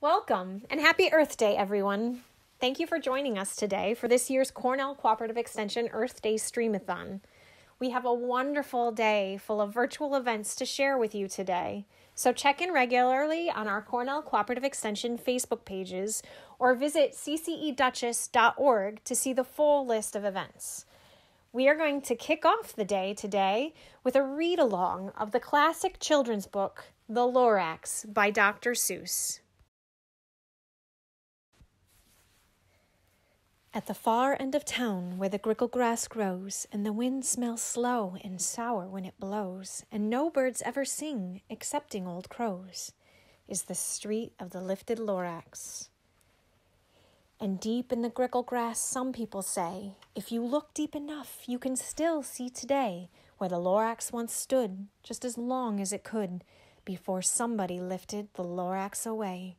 Welcome and happy Earth Day, everyone. Thank you for joining us today for this year's Cornell Cooperative Extension Earth Day Streamathon. We have a wonderful day full of virtual events to share with you today. So check in regularly on our Cornell Cooperative Extension Facebook pages or visit ccedutchess.org to see the full list of events. We are going to kick off the day today with a read-along of the classic children's book, The Lorax by Dr. Seuss. At the far end of town where the grickle grass grows, and the wind smells slow and sour when it blows, and no birds ever sing excepting old crows, is the street of the lifted Lorax. And deep in the grickle grass, some people say, if you look deep enough, you can still see today where the Lorax once stood, just as long as it could, before somebody lifted the Lorax away.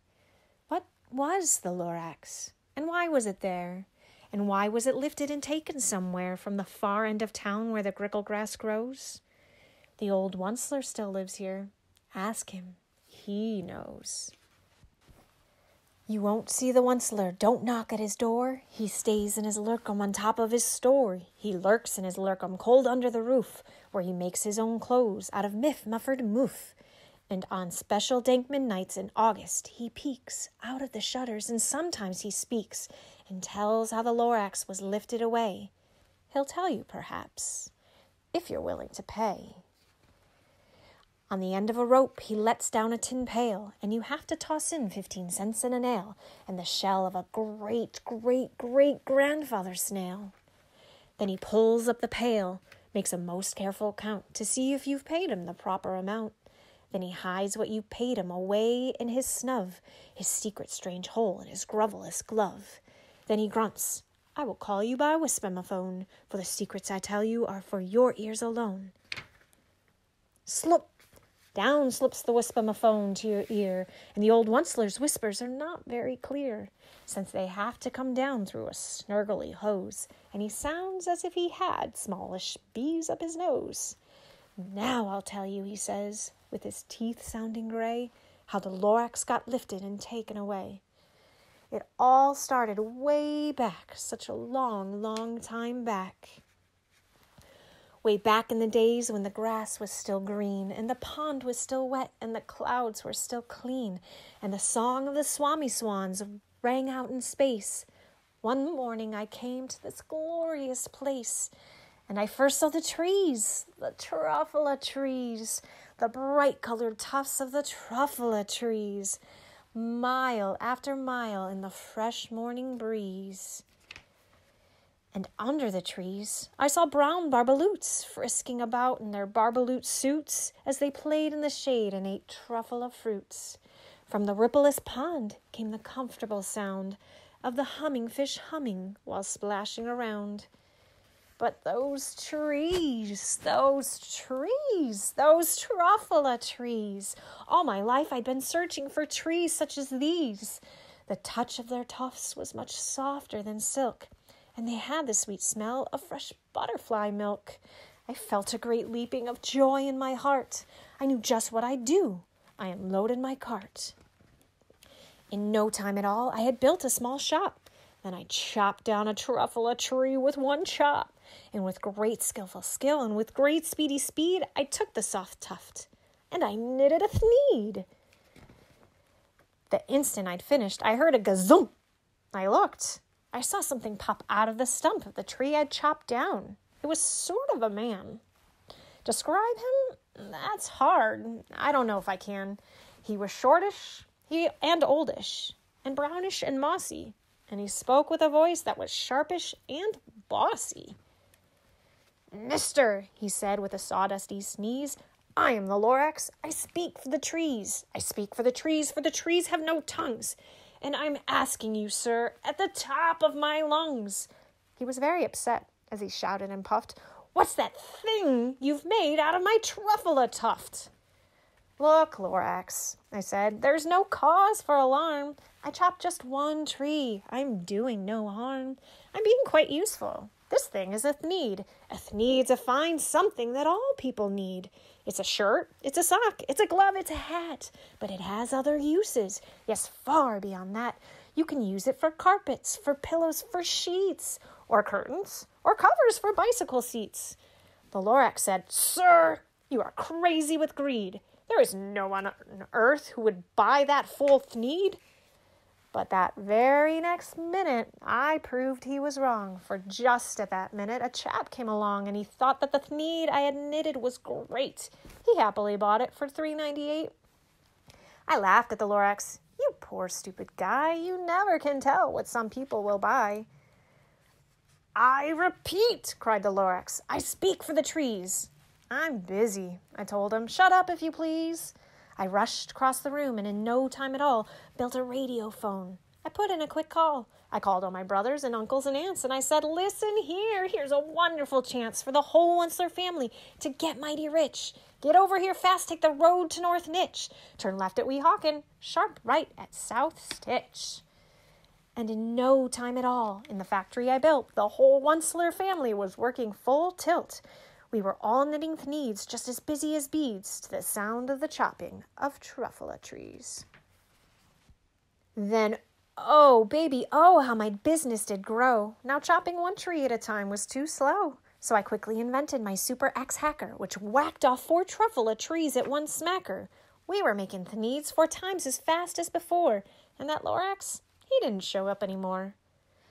What was the Lorax? And why was it there? And why was it lifted and taken somewhere from the far end of town where the grickle grass grows? The old Onceler still lives here. Ask him. He knows. You won't see the Onceler. Don't knock at his door. He stays in his lurkum on top of his store. He lurks in his lurkum cold under the roof, where he makes his own clothes out of mufford moof. And on special dank midnights in August, he peeks out of the shutters, and sometimes he speaks and tells how the Lorax was lifted away. He'll tell you, perhaps, if you're willing to pay. On the end of a rope, he lets down a tin pail, and you have to toss in 15 cents and a nail, and the shell of a great-great-great-grandfather snail. Then he pulls up the pail, makes a most careful count to see if you've paid him the proper amount. Then he hides what you paid him away in his snub, his secret strange hole in his grovelous glove. Then he grunts, I will call you by whisper-my-phone, for the secrets I tell you are for your ears alone. Slop! Down slips the whisper-my-phone to your ear, and the old Onceler's whispers are not very clear, since they have to come down through a snurgly hose, and he sounds as if he had smallish bees up his nose. Now I'll tell you, he says, with his teeth sounding gray, how the Lorax got lifted and taken away. It all started way back, such a long, long time back. Way back in the days when the grass was still green, and the pond was still wet, and the clouds were still clean, and the song of the swami swans rang out in space. One morning I came to this glorious place, and I first saw the trees, the truffula trees, the bright-colored tufts of the truffula trees, mile after mile in the fresh morning breeze. And under the trees, I saw brown barbaloots frisking about in their barbaloot suits as they played in the shade and ate truffula fruits. From the rippleless pond came the comfortable sound of the humming fish humming while splashing around. But those trees, those truffula trees. All my life I'd been searching for trees such as these. The touch of their tufts was much softer than silk, and they had the sweet smell of fresh butterfly milk. I felt a great leaping of joy in my heart. I knew just what I'd do. I unloaded my cart. In no time at all, I had built a small shop. Then I chopped down a truffula tree with one chop. And with great skillful skill and with great speedy speed, I took the soft tuft, and I knitted a thneed. The instant I'd finished, I heard a gazoom. I looked. I saw something pop out of the stump of the tree I'd chopped down. It was sort of a man. Describe him? That's hard. I don't know if I can. He was shortish and oldish, and brownish and mossy, and he spoke with a voice that was sharpish and bossy. Mister, he said with a sawdusty sneeze, I am the Lorax. I speak for the trees. I speak for the trees have no tongues. And I'm asking you, sir, at the top of my lungs. He was very upset as he shouted and puffed, What's that thing you've made out of my truffula tuft? Look, Lorax, I said, there's no cause for alarm. I chopped just one tree. I'm doing no harm. I'm being quite useful. This thing is a thneed. A thneed's a fine something that all people need. It's a shirt, it's a sock, it's a glove, it's a hat. But it has other uses. Yes, far beyond that. You can use it for carpets, for pillows, for sheets, or curtains, or covers for bicycle seats. The Lorax said, "Sir, you are crazy with greed. There is no one on earth who would buy that full thneed." But that very next minute, I proved he was wrong, for just at that minute, a chap came along, and he thought that the thneed I had knitted was great. He happily bought it for $3.98. I laughed at the Lorax. "You poor stupid guy, you never can tell what some people will buy." "I repeat," cried the Lorax, "I speak for the trees." "I'm busy," I told him. "Shut up, if you please." I rushed across the room and in no time at all built a radio phone. I put in a quick call. I called all my brothers and uncles and aunts and I said, "Listen here, here's a wonderful chance for the whole Onceler family to get mighty rich. Get over here fast, take the road to North Nitch. Turn left at Weehawken, sharp right at South Stitch." And in no time at all, in the factory I built, the whole Onceler family was working full tilt. We were all knitting thneeds just as busy as beads to the sound of the chopping of truffula trees. Then, oh, baby, oh, how my business did grow. Now chopping one tree at a time was too slow. So I quickly invented my super axe hacker, which whacked off 4 truffula trees at one smacker. We were making thneeds 4 times as fast as before, and that Lorax, he didn't show up anymore.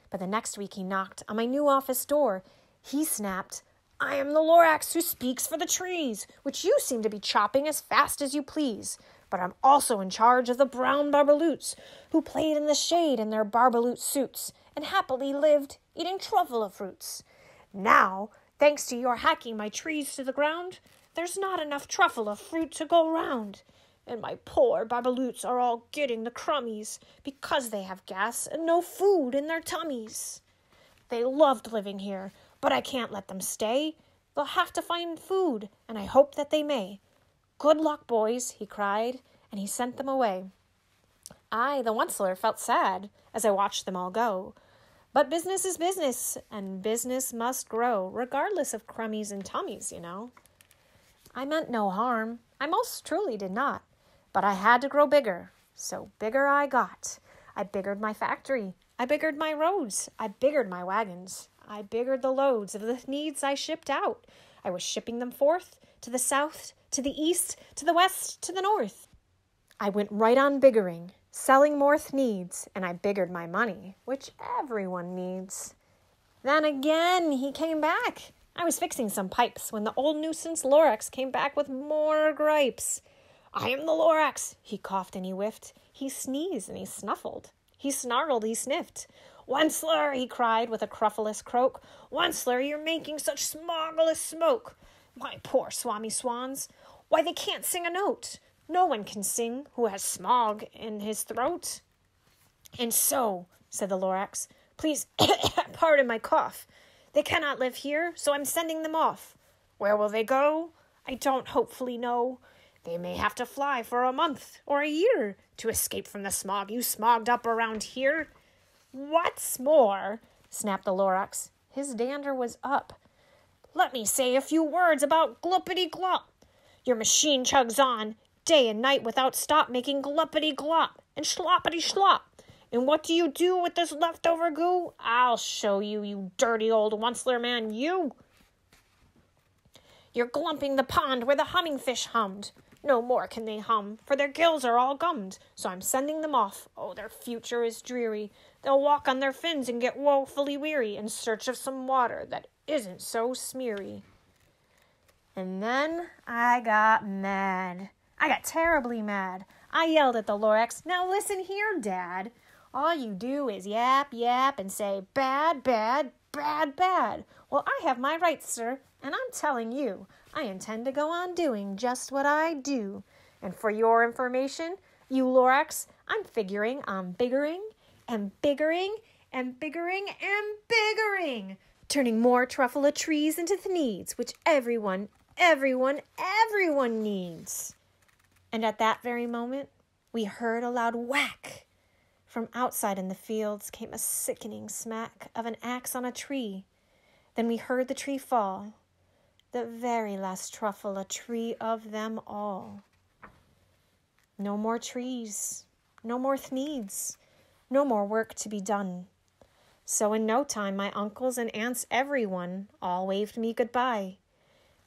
But the next week he knocked on my new office door. He snapped, "I am the Lorax who speaks for the trees, which you seem to be chopping as fast as you please. But I'm also in charge of the brown barbaloots, who played in the shade in their barbaloot suits, and happily lived eating truffula fruits. Now, thanks to your hacking my trees to the ground, there's not enough truffula fruit to go round. And my poor barbaloots are all getting the crummies, because they have gas and no food in their tummies. They loved living here, but I can't let them stay. They'll have to find food, and I hope that they may. Good luck, boys," he cried, and he sent them away. I, the Onceler, felt sad as I watched them all go. But business is business, and business must grow, regardless of crummies and tummies, you know. I meant no harm. I most truly did not. But I had to grow bigger, so bigger I got. I biggered my factory. I biggered my roads. I biggered my wagons. I biggered the loads of the thneeds I shipped out. I was shipping them forth, to the south, to the east, to the west, to the north. I went right on biggering, selling more thneeds, and I biggered my money, which everyone needs. Then again, he came back. I was fixing some pipes when the old nuisance Lorax came back with more gripes. "I am the Lorax," he coughed and he whiffed. He sneezed and he snuffled. He snarled, he sniffed. "Onceler," he cried with a cruffulous croak. "Onceler, you're making such smoggless smoke. My poor swami swans, why they can't sing a note. No one can sing who has smog in his throat." "And so," said the Lorax, "please pardon my cough. They cannot live here, so I'm sending them off. Where will they go? I don't hopefully know. They may have to fly for a month or a year to escape from the smog you smogged up around here." "What's more," snapped the Lorax, his dander was up, "let me say a few words about gluppity-glop. Your machine chugs on, day and night without stop, making gluppity-glop and sloppity-slop. And what do you do with this leftover goo? I'll show you, you dirty old Onceler man, you. You're glumping the pond where the humming fish hummed. No more can they hum, for their gills are all gummed, so I'm sending them off. Oh, their future is dreary. They'll walk on their fins and get woefully weary in search of some water that isn't so smeary." And then I got mad. I got terribly mad. I yelled at the Lorax, "Now listen here, Dad. All you do is yap, yap, and say, bad, bad, bad, bad. Well, I have my rights, sir, and I'm telling you, I intend to go on doing just what I do. And for your information, you Lorax, I'm figuring on biggering and biggering and biggering and biggering, turning more truffula trees into thneeds, which everyone needs." And at that very moment, we heard a loud whack. From outside in the fields came a sickening smack of an axe on a tree. Then we heard the tree fall, the very last truffle, a tree of them all. No more trees, no more thneeds, no more work to be done. So in no time, my uncles and aunts, everyone, all waved me goodbye.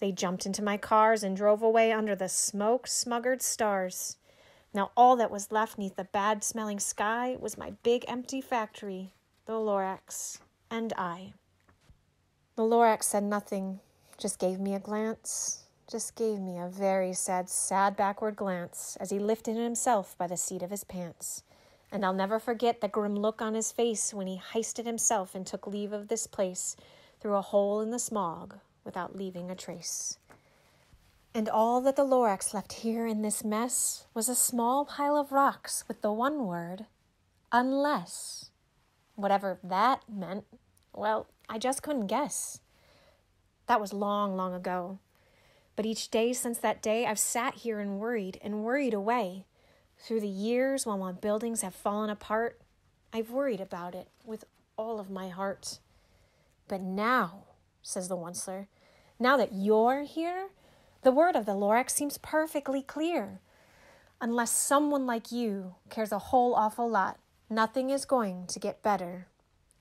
They jumped into my cars and drove away under the smoke-smuggered stars. Now all that was left neath the bad-smelling sky was my big empty factory, the Lorax, and I. The Lorax said nothing, just gave me a glance, just gave me a very sad backward glance as he lifted himself by the seat of his pants. And I'll never forget the grim look on his face when he hoisted himself and took leave of this place through a hole in the smog without leaving a trace. And all that the Lorax left here in this mess was a small pile of rocks with the one word, unless. Whatever that meant, well, I just couldn't guess. That was long, long ago. But each day since that day, I've sat here and worried away. Through the years, while my buildings have fallen apart, I've worried about it with all of my heart. But now, says the Onceler, now that you're here, the word of the Lorax seems perfectly clear. Unless someone like you cares a whole awful lot, nothing is going to get better.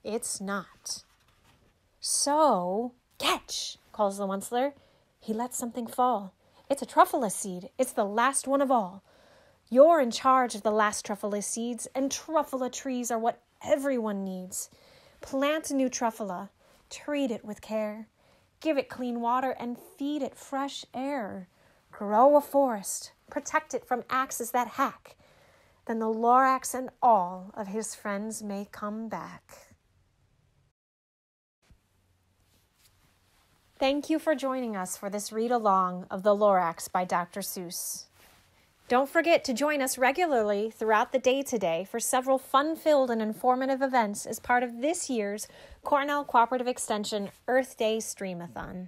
It's not. So, catch, calls the Onceler. He lets something fall. It's a truffula seed. It's the last one of all. You're in charge of the last truffula seeds, and truffula trees are what everyone needs. Plant a new truffula. Treat it with care. Give it clean water and feed it fresh air. Grow a forest. Protect it from axes that hack. Then the Lorax and all of his friends may come back. Thank you for joining us for this read-along of The Lorax by Dr. Seuss. Don't forget to join us regularly throughout the day today for several fun-filled and informative events as part of this year's Cornell Cooperative Extension Earth Day Streamathon.